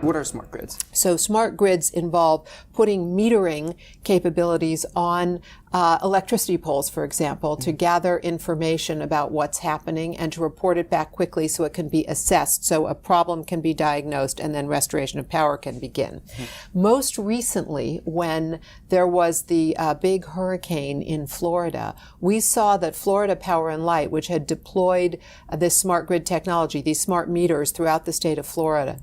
What are smart grids? So smart grids involve putting metering capabilities on electricity poles, for example, to gather information about what's happening and to report it back quickly so it can be assessed, so a problem can be diagnosed and then restoration of power can begin. Most recently, when there was the big hurricane in Florida, we saw that Florida Power and Light, which had deployed this smart grid technology, these smart meters throughout the state of Florida,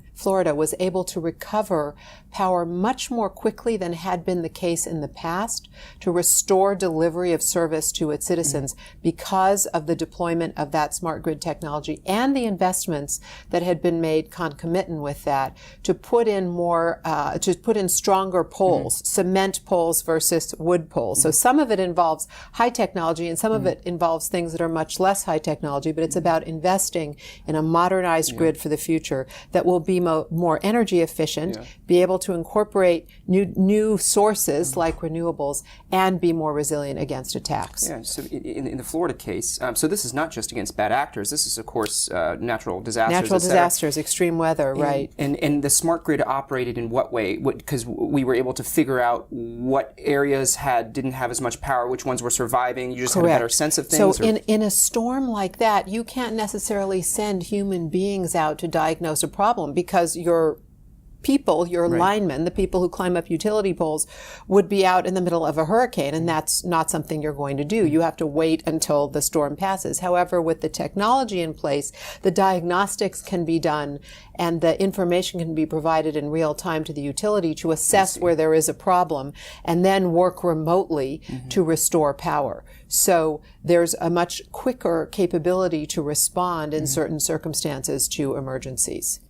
was able to recover power much more quickly than had been the case in the past to restore delivery of service to its citizens because of the deployment of that smart grid technology and the investments that had been made concomitant with that to put in stronger poles, cement poles versus wood poles. So some of it involves high technology and some of it involves things that are much less high technology, but it's about investing in a modernized grid for the future that will be more energy efficient, be able to incorporate new sources like renewables, and be more resilient against attacks. Yeah, so in the Florida case, so this is not just against bad actors. This is, of course, natural disasters. Natural disasters, extreme weather, right. And the smart grid operated in what way? Because we were able to figure out what areas didn't have as much power, which ones were surviving. You just had a better sense of things? So in a storm like that, you can't necessarily send human beings out to diagnose a problem because your people, your linemen, the people who climb up utility poles, would be out in the middle of a hurricane, and that's not something you're going to do. You have to wait until the storm passes. However, with the technology in place, the diagnostics can be done and the information can be provided in real time to the utility to assess where there is a problem and then work remotely to restore power. So there's a much quicker capability to respond in certain circumstances to emergencies.